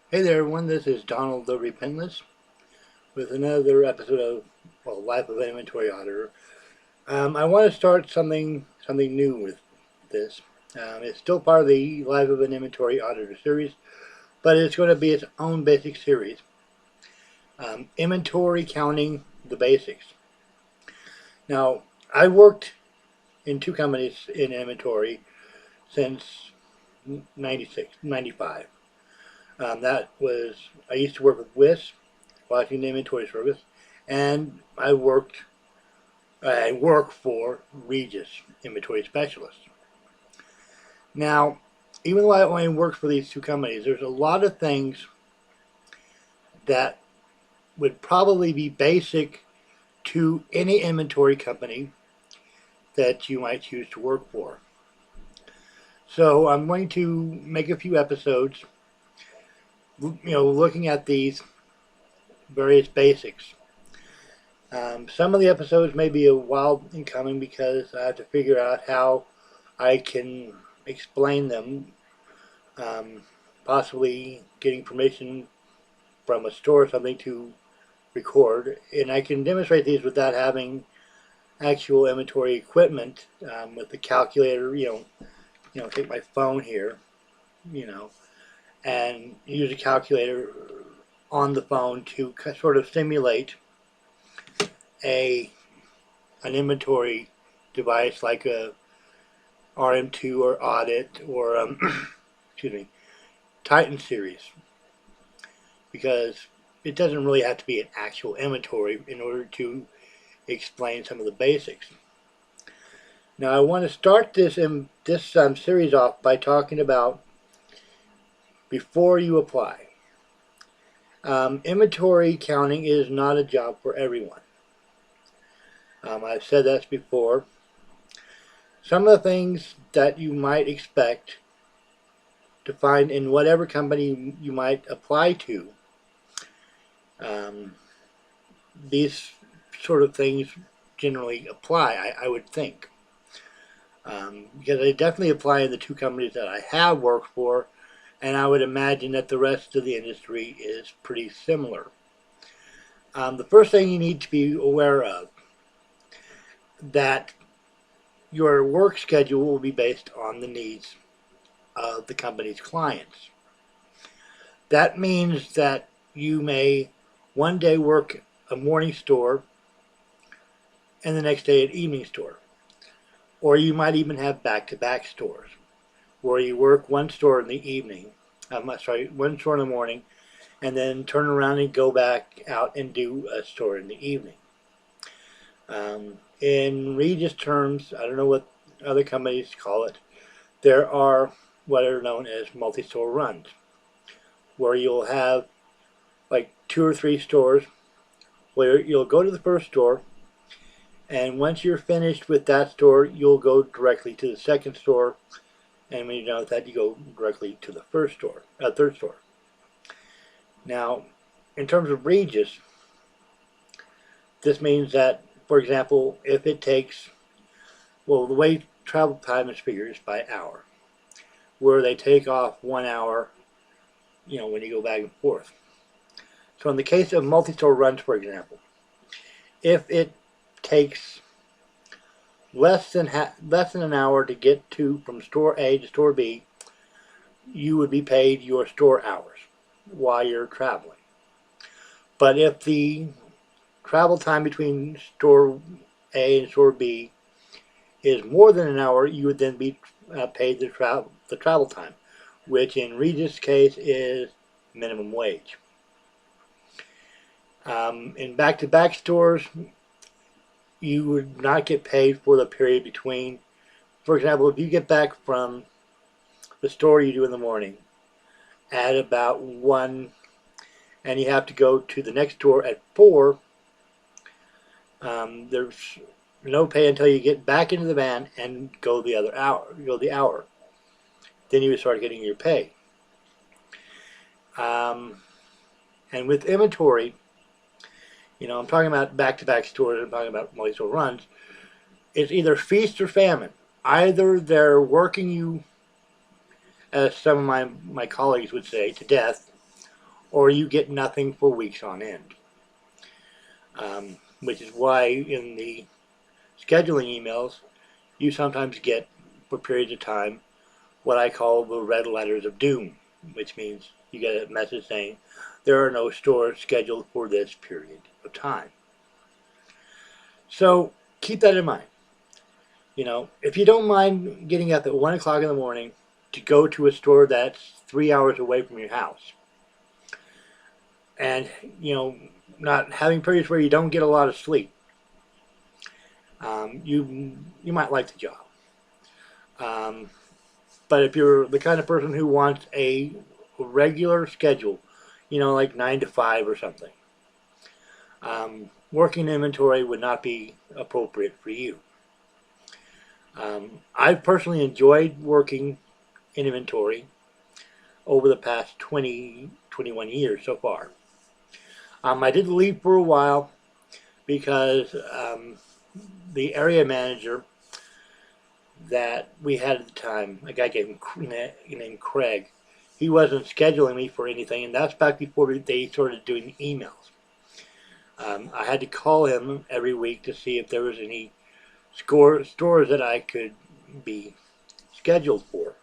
Hey there everyone, this is Donald the Repentless with another episode of, Life of an Inventory Auditor. I want to start something new with this. It's still part of the Life of an Inventory Auditor series, but it's going to be its own basic series. Inventory Counting the Basics. Now, I worked in two companies in inventory since 96, 95. I used to work with WIS, Washington Inventory Service, and I work for Regis Inventory Specialist. Now, even though I only worked for these two companies, there's a lot of things that would probably be basic to any inventory company that you might choose to work for. So I'm going to make a few episodes, looking at these various basics. Some of the episodes may be a while in coming because I have to figure out how I can explain them, possibly getting permission from a store or something to record. And I can demonstrate these without having actual inventory equipment, with the calculator, take my phone here, you know, and use a calculator on the phone to sort of simulate a an inventory device like a RM2 or Audit or excuse me, Titan series, because it doesn't really have to be an actual inventory in order to explain some of the basics. Now I want to start this series off by talking about before you apply. Inventory counting is not a job for everyone. I've said that before. Some of the things that you might expect to find in whatever company you might apply to, these sort of things generally apply, I would think. Because they definitely apply in the two companies that I have worked for, and I would imagine that the rest of the industry is pretty similar. The first thing you need to be aware of, that your work schedule will be based on the needs of the company's clients. That means that you may one day work a morning store and the next day an evening store. Or you might even have back-to-back stores where you work one store in the evening, one store in the morning, and then turn around and go back out and do a store in the evening. In Regis terms, I don't know what other companies call it, there are what are known as multi-store runs, where you'll have like 2 or 3 stores where you'll go to the first store, and once you're finished with that store, you'll go directly to the second store, and when you're done with that, you go directly to the third store. Now, in terms of Regis, this means that, for example, if it takes, the way travel time is figured is by hour, where they take off 1 hour, when you go back and forth. So in the case of multi-store runs, for example, if it takes less than an hour to get from store A to store B, you would be paid your store hours while you're traveling. But if the travel time between store A and store B is more than an hour, you would then be paid the travel time, which in Regis' case is minimum wage. In back-to-back stores, you would not get paid for the period between. For example, if you get back from the store you do in the morning at about 1 and you have to go to the next store at 4, there's no pay until you get back into the van and go the hour. Then you start getting your pay. And with inventory, I'm talking about back-to-back stores, I'm talking about multi-store runs. It's either feast or famine. Either they're working you, as some of my colleagues would say, to death, or you get nothing for weeks on end. Which is why in the scheduling emails, you sometimes get, for periods of time, what I call the red letters of doom, which means you get a message saying there are no stores scheduled for this period of time. So keep that in mind. If you don't mind getting up at 1 o'clock in the morning to go to a store that's 3 hours away from your house, and, not having periods where you don't get a lot of sleep, you might like the job. But if you're the kind of person who wants a regular schedule, like 9 to 5 or something, working inventory would not be appropriate for you. I've personally enjoyed working in inventory over the past 20, 21 years so far. I did leave for a while because the area manager that we had at the time, a guy named Craig, he wasn't scheduling me for anything, and that's back before they started doing emails. I had to call him every week to see if there was any stores that I could be scheduled for.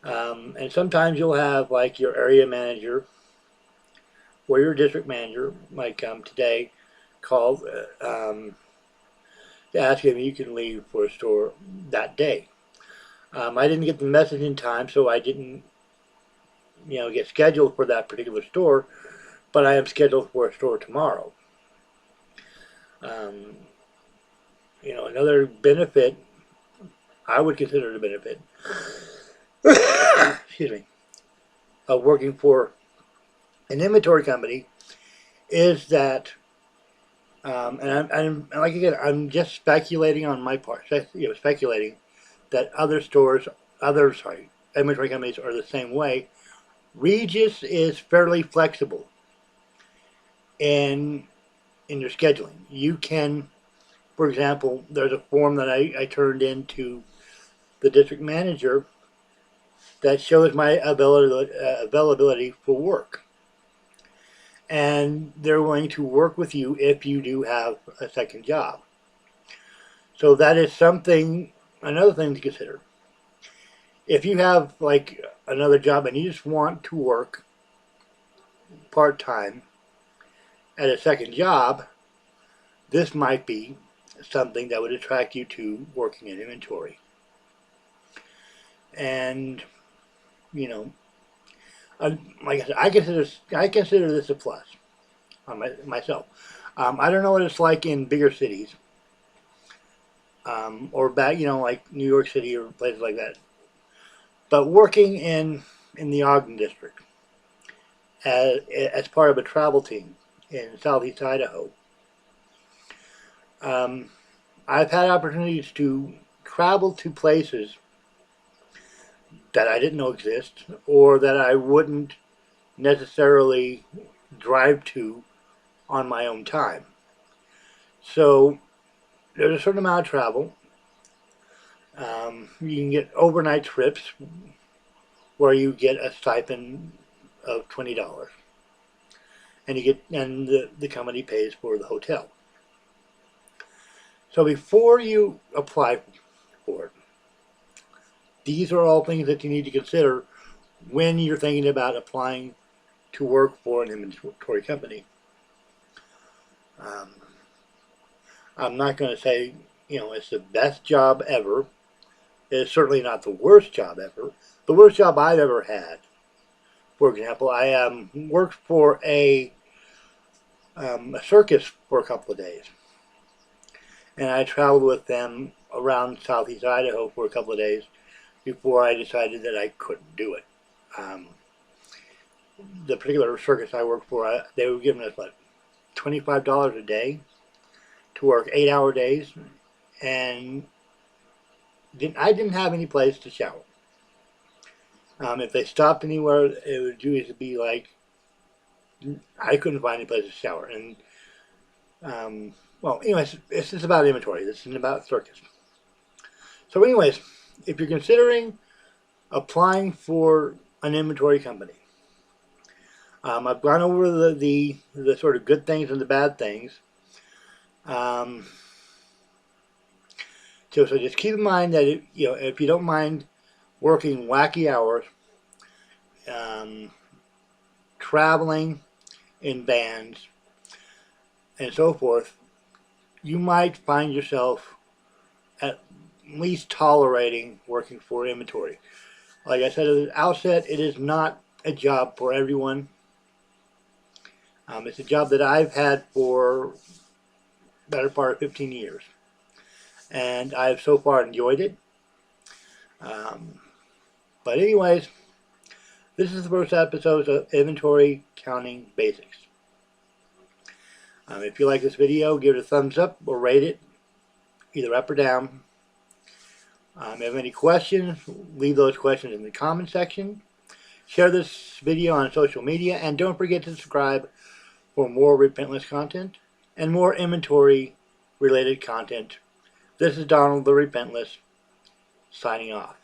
And sometimes you'll have like your area manager or your district manager, like today, call to ask if you can leave for a store that day. I didn't get the message in time, so I didn't, get scheduled for that particular store, but I am scheduled for a store tomorrow. Another benefit, I would consider it a benefit, excuse me, of working for an inventory company is that, and like again, I'm just speculating on my part, speculating that inventory companies are the same way. Regis is fairly flexible in your scheduling. You can, for example, there's a form that I turned into the district manager that shows my availability for work. And they're willing to work with you if you do have a second job. So that is another thing to consider. If you have like another job and you just want to work part-time at a second job, this might be something that would attract you to working in inventory. And, like I said, I consider this a plus on myself. I don't know what it's like in bigger cities, or back, like New York City or places like that. But working in the Ogden district as part of a travel team in southeast Idaho, I've had opportunities to travel to places that I didn't know exist, or that I wouldn't necessarily drive to on my own time. So there's a certain amount of travel. You can get overnight trips where you get a stipend of $20, and the company pays for the hotel. So before you apply for it, these are all things that you need to consider when you're thinking about applying to work for an inventory company. I'm not going to say, it's the best job ever. It's certainly not the worst job ever. The worst job I've ever had, for example, I worked for a circus for a couple of days. And I traveled with them around southeast Idaho for a couple of days before I decided that I couldn't do it. The particular circus I worked for, they were giving us, $25 a day to work 8-hour days, and I didn't have any place to shower. If they stopped anywhere, it would usually be like, I couldn't find any place to shower. And, well, anyways, this is about inventory. This isn't about circus. So anyways, if you're considering applying for an inventory company, I've gone over the sort of good things and the bad things. So just keep in mind that if you don't mind working wacky hours, um, traveling in bands, and so forth, you might find yourself at least tolerating working for inventory. Like I said at the outset, it is not a job for everyone. It's a job that I've had for the better part of 15 years. And I've so far enjoyed it. Um, but anyways, this is the first episode of Inventory Counting Basics. If you like this video, give it a thumbs up or rate it, either up or down. If you have any questions, leave those questions in the comment section. Share this video on social media, and don't forget to subscribe for more Repentless content and more inventory related content. This is Donald the Repentless, signing off.